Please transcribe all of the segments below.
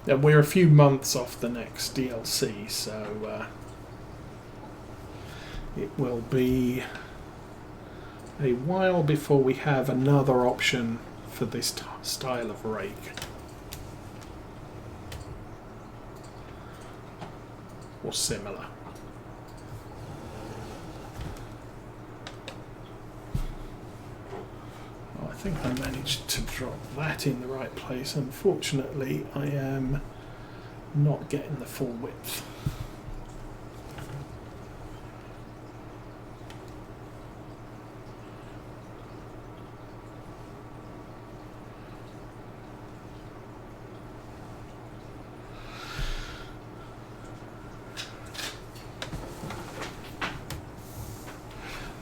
we're a few months off the next DLC, so it will be a while before we have another option for this style of rake. Or similar. Oh, I think I managed to drop that in the right place. Unfortunately, I am not getting the full width.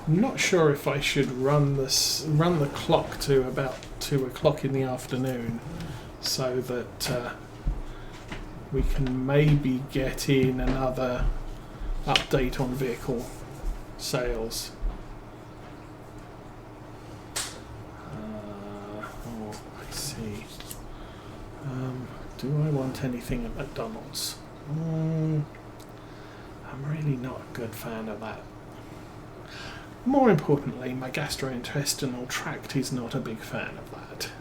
I'm not sure if I should run the clock to about 2 o'clock in the afternoon, so that we can maybe get in another update on vehicle sales. Oh, I see. Do I want anything at McDonald's? I'm really not a good fan of that. More importantly, my gastrointestinal tract is not a big fan of that.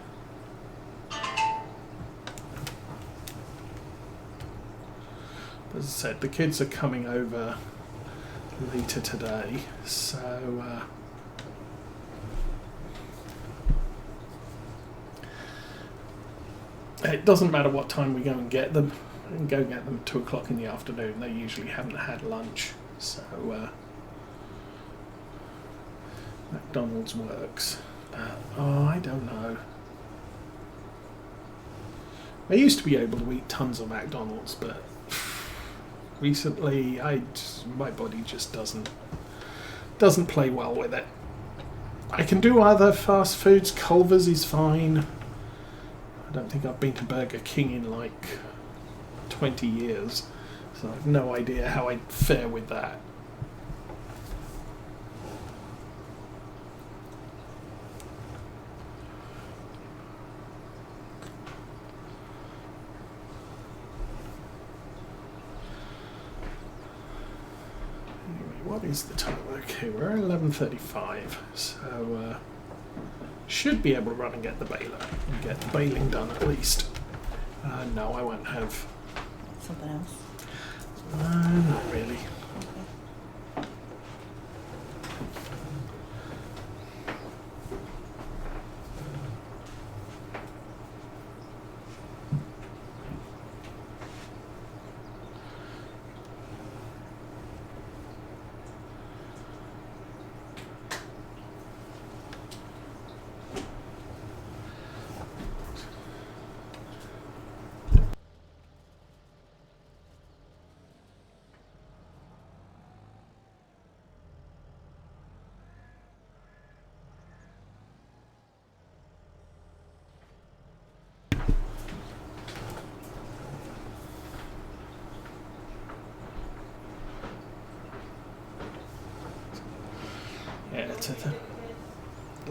As I said, the kids are coming over later today, so it doesn't matter what time we go and get them. We can go get them at 2 o'clock in the afternoon. They usually haven't had lunch, so McDonald's works. Oh, I don't know. I used to be able to eat tons of McDonald's, but recently my body just doesn't play well with it. I can do other fast foods. Culver's is fine. I don't think I've been to Burger King in like 20 years, so I have no idea how I'd fare with that. What is the time? Okay, we're at 11:35, so should be able to run and get the baler and get the baling done at least. No, I won't have something else. Not really.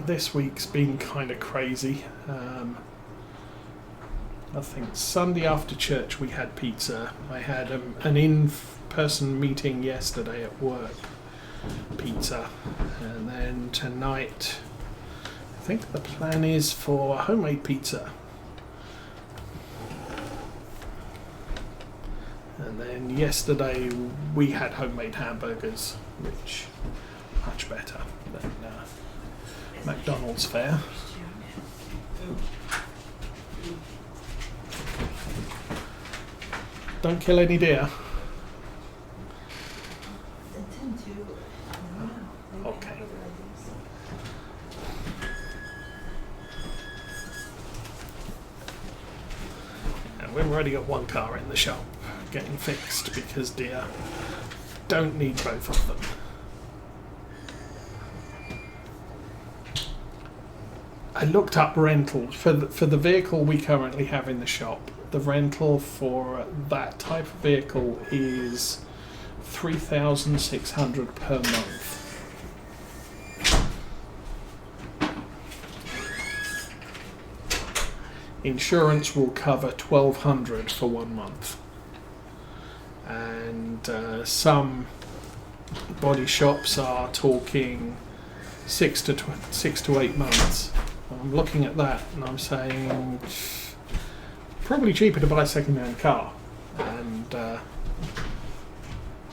This week's been kind of crazy. I think Sunday after church we had pizza. I had an in-person meeting yesterday at work, pizza, and then tonight I think the plan is for homemade pizza. And then yesterday we had homemade hamburgers, which much better than McDonald's fare. Don't kill any deer. Okay. And we've already got one car in the shop getting fixed because deer don't need both of them. I looked up rental for the vehicle we currently have in the shop. The rental for that type of vehicle is $3,600 per month. insurance will cover $1,200 for 1 month, and some body shops are talking 6 to 8 months. I'm looking at that and I'm saying probably cheaper to buy a second-hand car and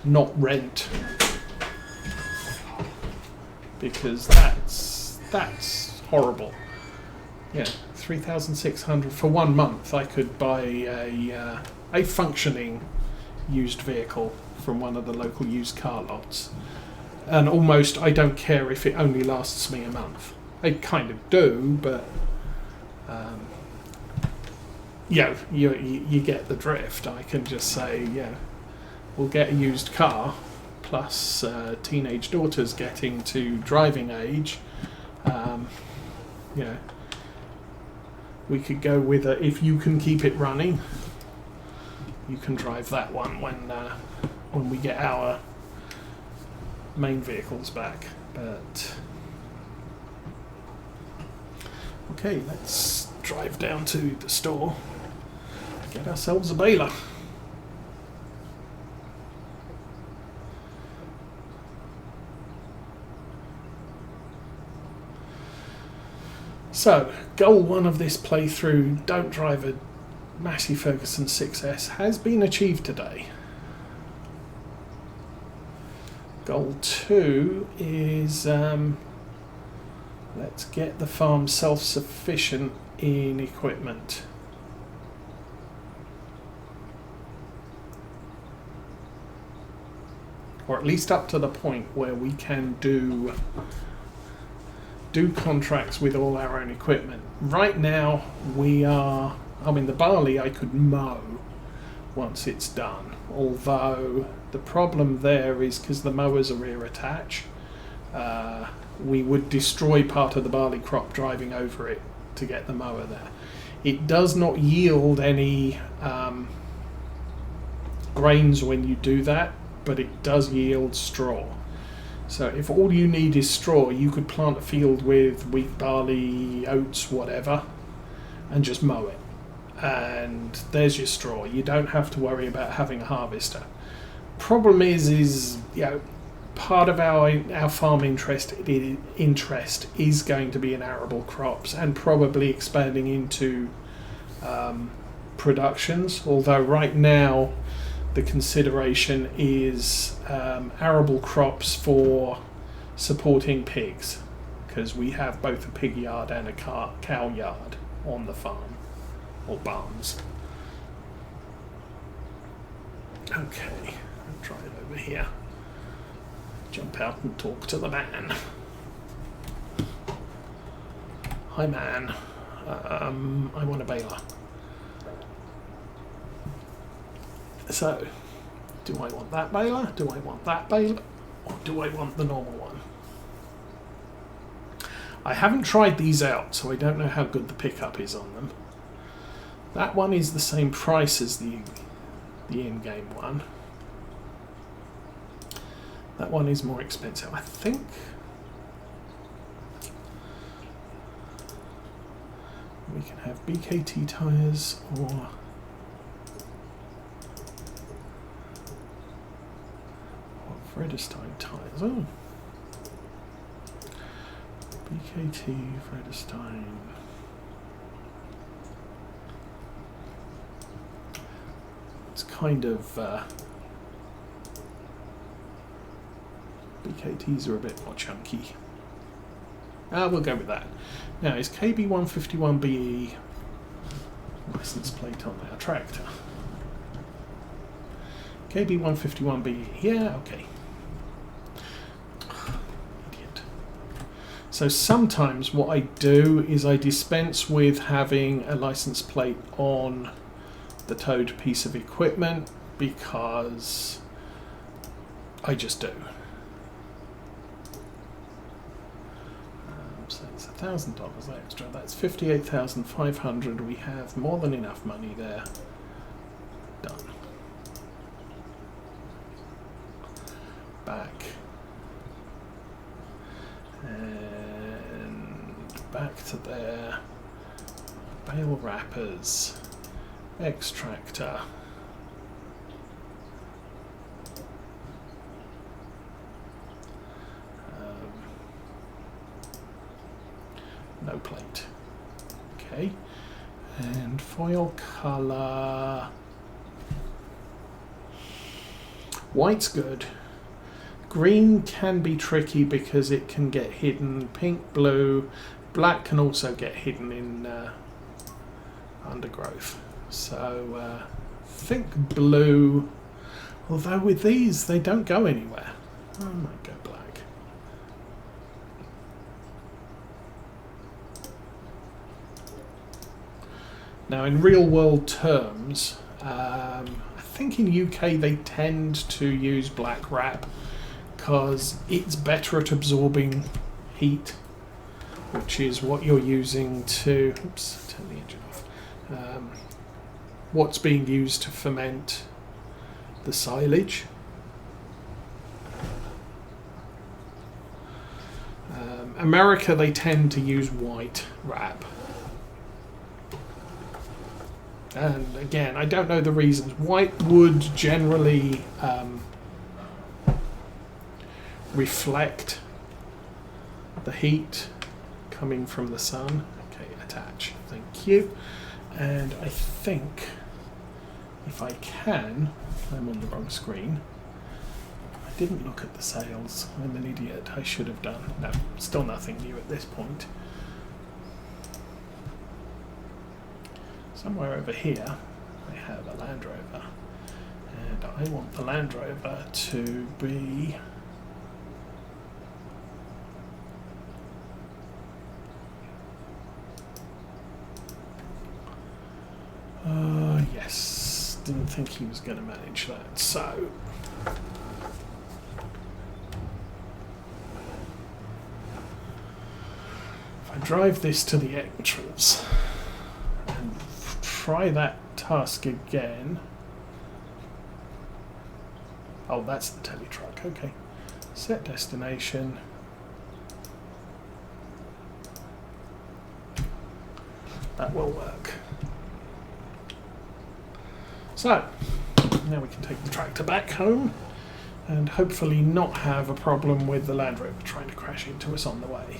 not rent, because that's horrible. Yeah, 3,600 for 1 month. I could buy a functioning used vehicle from one of the local used car lots, and almost I don't care if it only lasts me a month. I kind of do, but you get the drift. I can just say, we'll get a used car, plus teenage daughters getting to driving age. We could go with if you can keep it running, you can drive that one when we get our main vehicles back. But okay, let's drive down to the store, get ourselves a baler. So, goal 1 of this playthrough, don't drive a Massey Ferguson 6S, has been achieved today. Goal 2 is let's get the farm self-sufficient in equipment. Or at least up to the point where we can do contracts with all our own equipment. Right now the barley I could mow once it's done, although the problem there is because the mowers are rear attach, we would destroy part of the barley crop driving over it to get the mower there. It does not yield any grains when you do that, but it does yield straw. So if all you need is straw, you could plant a field with wheat, barley, oats, whatever, and just mow it. And there's your straw. You don't have to worry about having a harvester. Problem is part of our farm interest is going to be in arable crops and probably expanding into productions, although right now the consideration is arable crops for supporting pigs, because we have both a pig yard and a cow yard on the farm, or barns. Okay, I'll drive over here, jump out and talk to the man. Hi man, I want a baler. So, do I want that baler? Do I want that baler? Or do I want the normal one? I haven't tried these out, so I don't know how good the pickup is on them. That one is the same price as the in-game one. That one is more expensive, I think. We can have BKT tyres or Vredestein tyres. Oh, BKT Vredestein. It's kind of BKTs are a bit more chunky. We'll go with that. Now, is KB151BE license plate on our tractor? KB151BE. Yeah, okay. Idiot. So sometimes what I do is I dispense with having a license plate on the towed piece of equipment because I just do. So it's $1,000 extra. That's $58,500. We have more than enough money there. Done. Back. And back to there. bale wrappers, extractor. No plate. Okay. And foil colour. White's good. Green can be tricky because it can get hidden. Pink, blue, black can also get hidden in undergrowth. So I think blue, although with these they don't go anywhere. I might go black. Now in real world terms, I think in UK they tend to use black wrap because it's better at absorbing heat, which is what you're using to, oops, turn the engine off, what's being used to ferment the silage. America, they tend to use white wrap. And again, I don't know the reasons. White would generally reflect the heat coming from the sun. Okay, attach. Thank you. And I think if I can, I'm on the wrong screen. I didn't look at the sails. I'm an idiot. I should have done. No, still nothing new at this point. Somewhere over here, I have a Land Rover, and I want the Land Rover to be yes, didn't think he was going to manage that. So if I drive this to the entrance and try that task again. Oh, that's the telly truck. Okay. Set destination. That will work. So, now we can take the tractor back home and hopefully not have a problem with the Land Rover trying to crash into us on the way.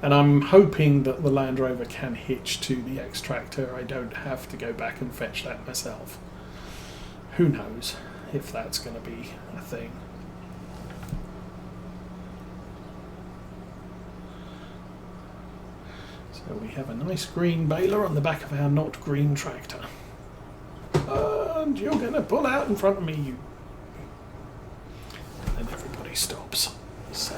And I'm hoping that the Land Rover can hitch to the extractor. I don't have to go back and fetch that myself. Who knows if that's going to be a thing. So we have a nice green baler on the back of our not green tractor. And you're going to pull out in front of me, you. And everybody stops. So.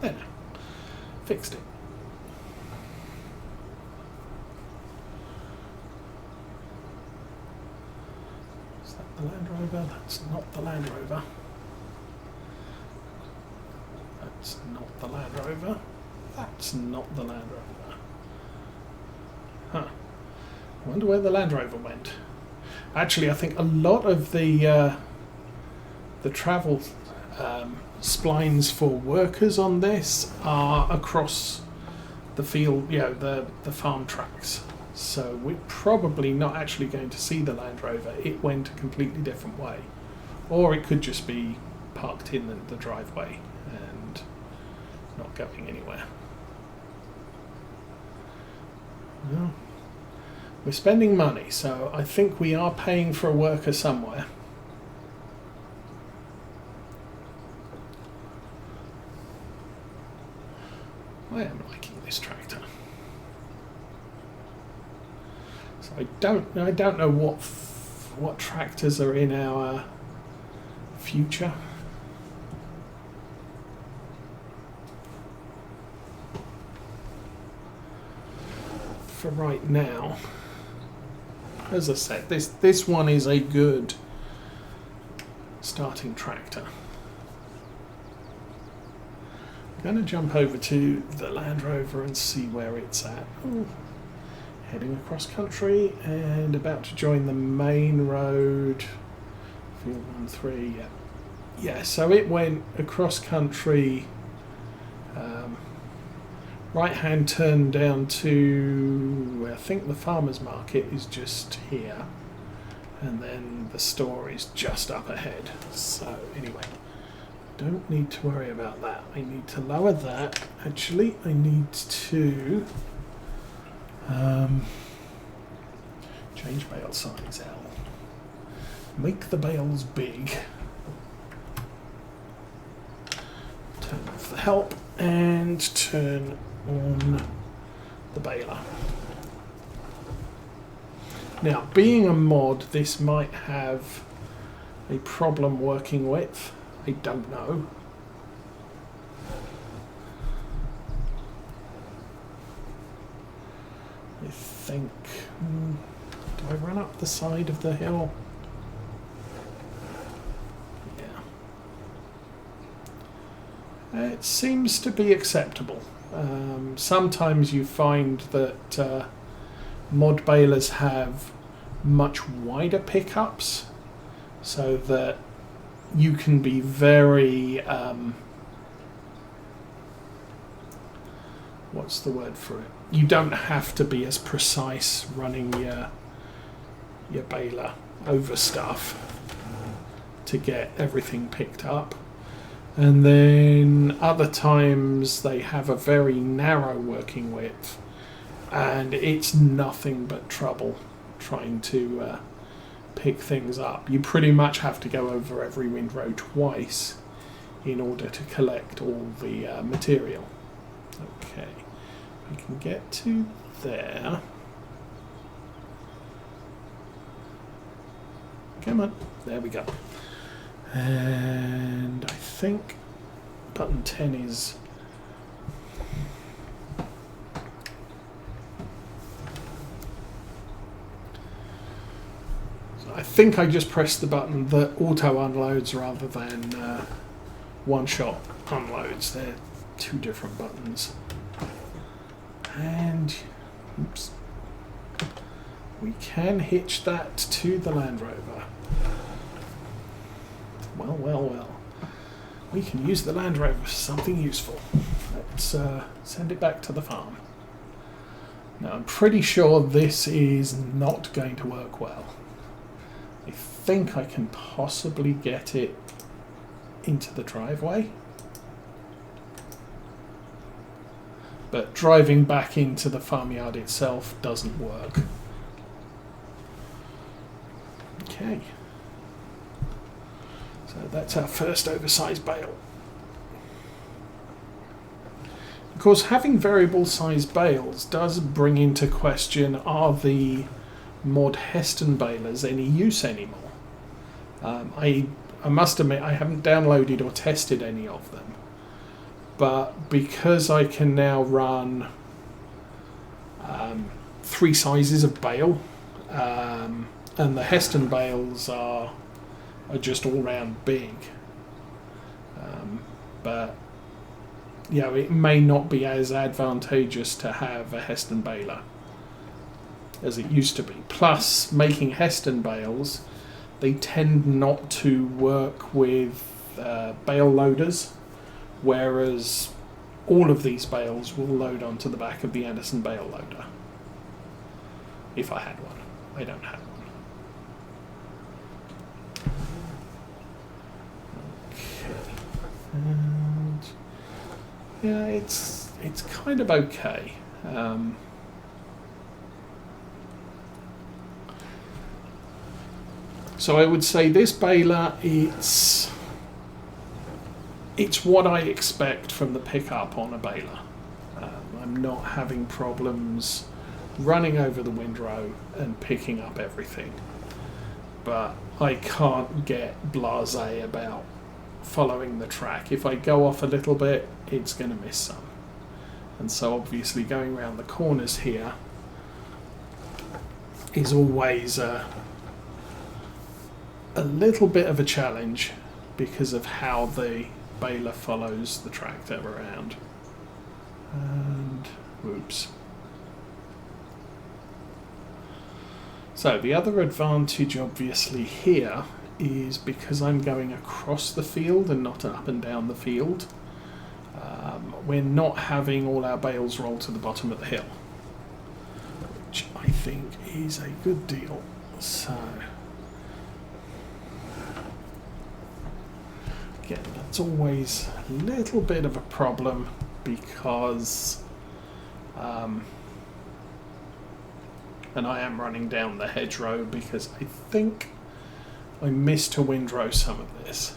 There, fixed it. Is that the Land Rover? That's not the Land Rover. That's not the Land Rover. That's not the Land Rover. Huh. I wonder where the Land Rover went. Actually, I think a lot of the travel splines for workers on this are across the field, you know, the farm tracks. So we're probably not actually going to see the Land Rover. It went a completely different way. Or it could just be parked in the driveway and not going anywhere. Well, we're spending money, so I think we are paying for a worker somewhere. I am liking this tractor. So I don't know what tractors are in our future. For right now, as I said, this one is a good starting tractor. I'm going to jump over to the Land Rover and see where it's at. Ooh, heading across country and about to join the main road. Field 13, yeah. Yeah, so it went across country, right hand turn down to, I think the farmer's market is just here, and then the store is just up ahead. So anyway, don't need to worry about that. I need to lower that. Actually, I need to change bale size, L. Make the bales big. Turn off the help and turn on the baler. Now, being a mod, this might have a problem working with. I don't know. I think... do I run up the side of the hill? Yeah. It seems to be acceptable. Sometimes you find that mod balers have much wider pickups, so that you can be very what's the word for it? You don't have to be as precise running your baler over stuff to get everything picked up. And then other times they have a very narrow working width, and it's nothing but trouble trying to pick things up. You pretty much have to go over every windrow twice in order to collect all the material. Okay, we can get to there. Come on, there we go. And I think button 10 is... So I think I just pressed the button that auto unloads rather than one-shot unloads. They're two different buttons. And oops, we can hitch that to the Land Rover. Well, well, well. We can use the Land Rover for something useful. Let's send it back to the farm. Now, I'm pretty sure this is not going to work well. I think I can possibly get it into the driveway. But driving back into the farmyard itself doesn't work. Okay. So that's our first oversized bale. Of course, having variable size bales does bring into question, are the mod Heston balers any use anymore? I must admit I haven't downloaded or tested any of them. But because I can now run 3 sizes of bale, and the Heston bales are just all round big, but you know, it may not be as advantageous to have a Heston baler as it used to be. Plus, making Heston bales, they tend not to work with bale loaders, whereas all of these bales will load onto the back of the Anderson bale loader. If I had one. I don't have one. And yeah, it's kind of okay. So I would say this baler, it's what I expect from the pickup on a baler. I'm not having problems running over the windrow and picking up everything, but I can't get blasé about following the track. If I go off a little bit, it's going to miss some. And so obviously going around the corners here is always a little bit of a challenge because of how the baler follows the tractor around. And whoops. So the other advantage obviously here is because I'm going across the field and not up and down the field, we're not having all our bales roll to the bottom of the hill, which I think is a good deal. So again, that's always a little bit of a problem because and I am running down the hedgerow because I think I missed to windrow some of this.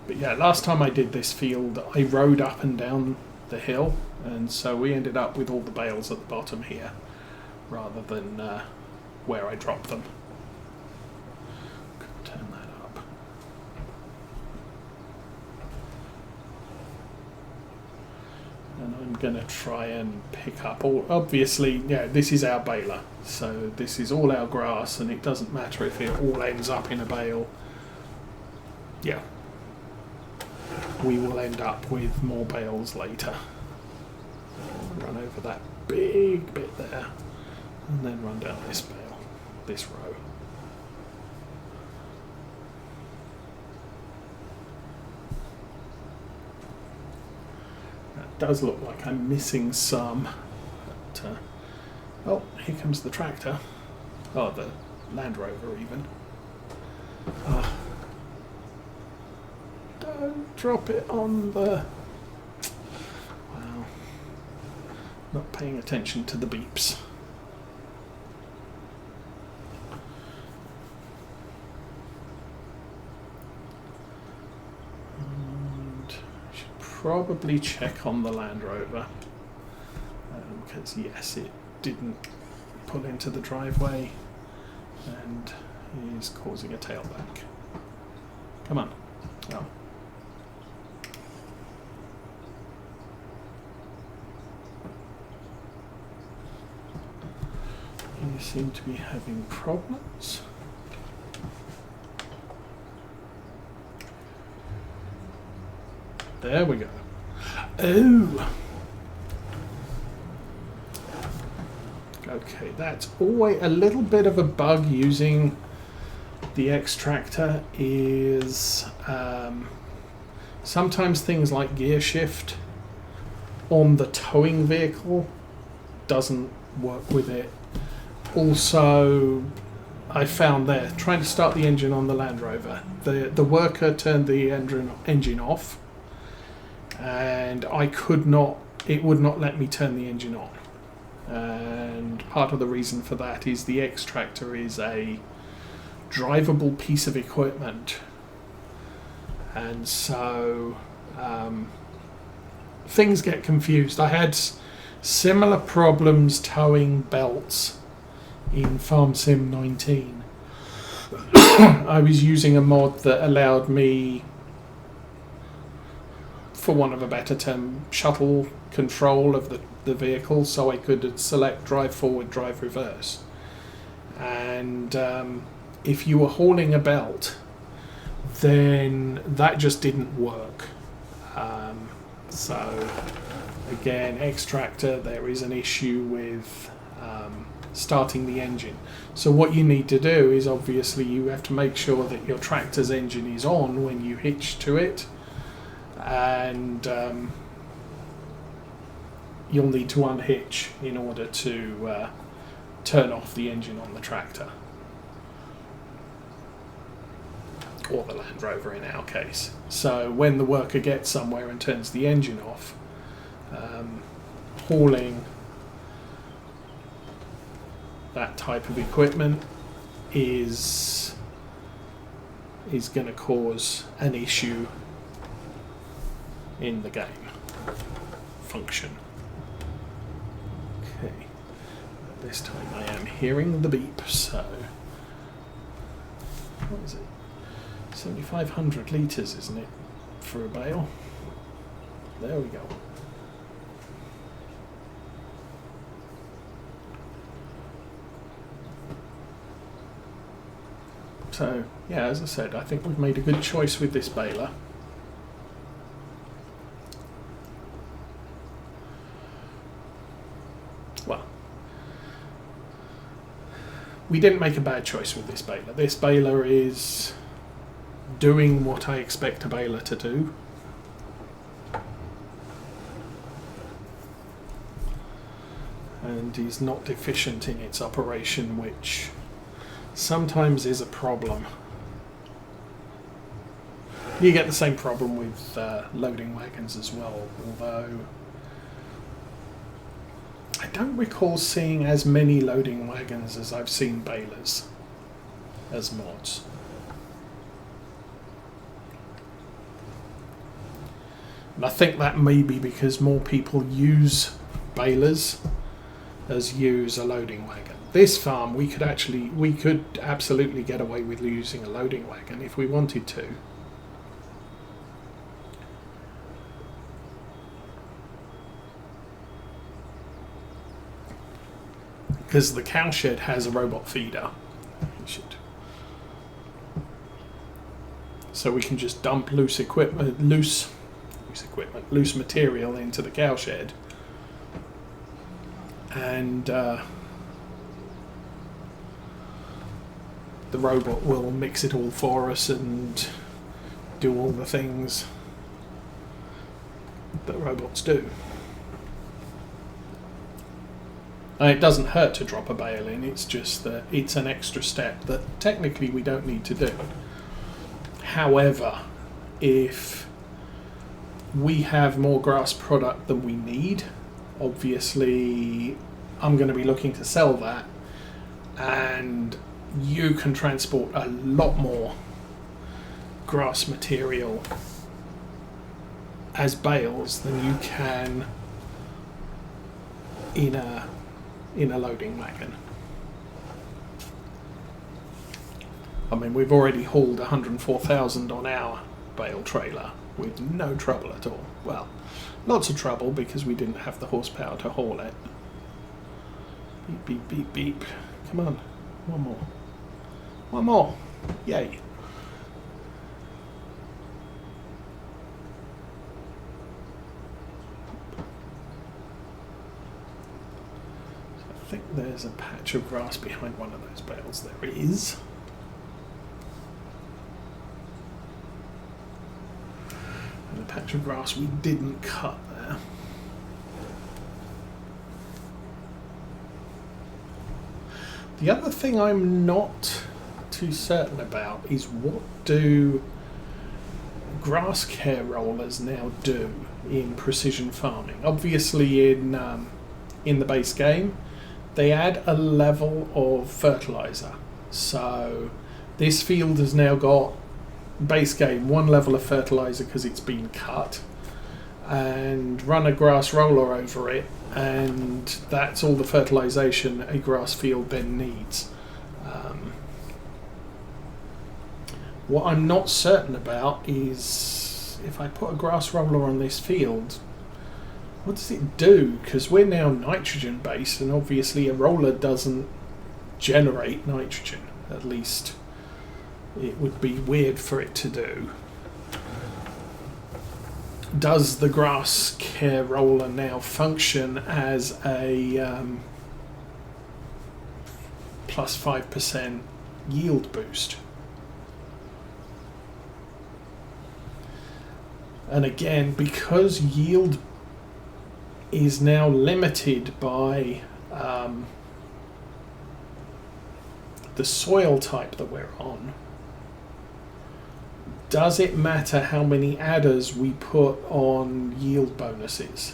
But yeah, last time I did this field, I rode up and down the hill, and so we ended up with all the bales at the bottom here, rather than where I dropped them. Could turn that up. And I'm going to try and pick up all, obviously, yeah, this is our baler, so this is all our grass, and it doesn't matter if it all ends up in a bale. Yeah. We will end up with more bales later. Run over that big bit there, and then run down this bale, this row. That does look like I'm missing some. But, oh, here comes the tractor. Oh, the Land Rover even. Don't drop it on the... Wow. Not paying attention to the beeps. And I should probably check on the Land Rover. Because yes, it didn't pull into the driveway and is causing a tailback. Come on. Oh. You seem to be having problems. There we go. Oh! Okay, that's always a little bit of a bug using the extractor is sometimes things like gear shift on the towing vehicle doesn't work with it. Also, I found there, trying to start the engine on the Land Rover, the worker turned the engine off, and it would not let me turn the engine on. And part of the reason for that is the extractor is a drivable piece of equipment, and so things get confused. I had similar problems towing belts in Farm Sim 19. I was using a mod that allowed me, for want of a better term, shuttle control of the vehicle, so I could select drive forward, drive reverse. And if you were hauling a belt, then that just didn't work. So again, extractor, there is an issue with starting the engine. So what you need to do is obviously you have to make sure that your tractor's engine is on when you hitch to it, and you'll need to unhitch in order to turn off the engine on the tractor, or the Land Rover in our case. So when the worker gets somewhere and turns the engine off, hauling that type of equipment is going to cause an issue in the game function. Okay, this time I am hearing the beep, so what is it? 7,500 litres, isn't it, for a bale? There we go. So, yeah, as I said, I think we've made a good choice with this baler. well, we didn't make a bad choice with this baler. This baler is doing what I expect a baler to do. And is not deficient in its operation, which sometimes is a problem. You get the same problem with loading wagons as well, although I don't recall seeing as many loading wagons as I've seen balers as mods. And I think that may be because more people use balers as use a loading wagon. This farm we could absolutely get away with using a loading wagon if we wanted to. Because the cowshed has a robot feeder. So we can just dump loose material into the cowshed, and the robot will mix it all for us and do all the things that robots do. And it doesn't hurt to drop a bale in, it's just that it's an extra step that technically we don't need to do. However, if we have more grass product than we need, obviously I'm going to be looking to sell that, and you can transport a lot more grass material as bales than you can in a loading wagon. I mean, we've already hauled 104,000 on our bale trailer with no trouble at all. Well, lots of trouble because we didn't have the horsepower to haul it. Beep, beep, beep, beep. Come on, one more. One more. Yay. I think there's a patch of grass behind one of those bales. There is. And a patch of grass we didn't cut there. The other thing I'm not too certain about is what do grass care rollers now do in precision farming. Obviously in the base game they add a level of fertilizer. So this field has now got, base game, one level of fertilizer because it's been cut, and run a grass roller over it, and that's all the fertilization a grass field then needs. What I'm not certain about is if I put a grass roller on this field, what does it do? Because we're now nitrogen based, and obviously a roller doesn't generate nitrogen. At least it would be weird for it to do. Does the grass care roller now function as a plus 5% yield boost? And again, because yield is now limited by the soil type that we're on, does it matter how many adders we put on yield bonuses?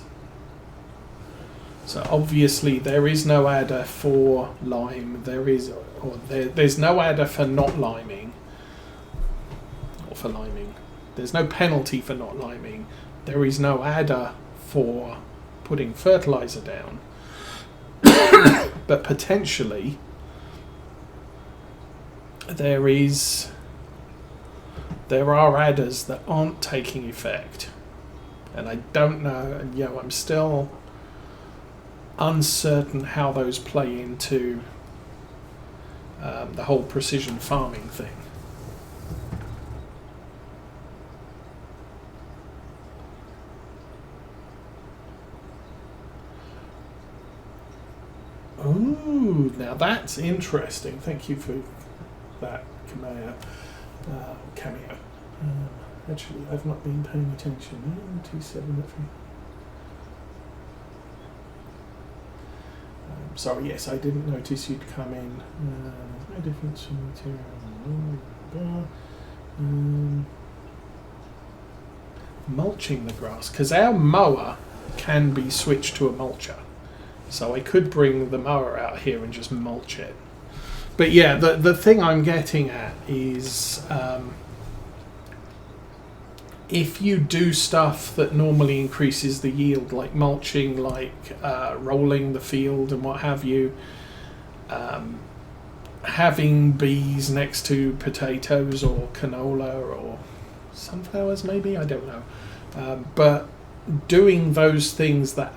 So obviously there is no adder for lime, there's no adder for not liming, or for liming. There's no penalty for not liming. There is no adder for putting fertilizer down. But potentially there are adders that aren't taking effect, and I don't know, and I'm still uncertain how those play into the whole precision farming thing. Ooh, now that's interesting. Thank you for that cameo. Actually, I've not been paying attention. T7 at 3. Sorry, yes, I didn't notice you'd come in. There's no difference in material. Mulching the grass, because our mower can be switched to a mulcher. So I could bring the mower out here and just mulch it. But yeah, the thing I'm getting at is if you do stuff that normally increases the yield, like mulching, like rolling the field and what have you, having bees next to potatoes or canola or sunflowers maybe, I don't know. But doing those things that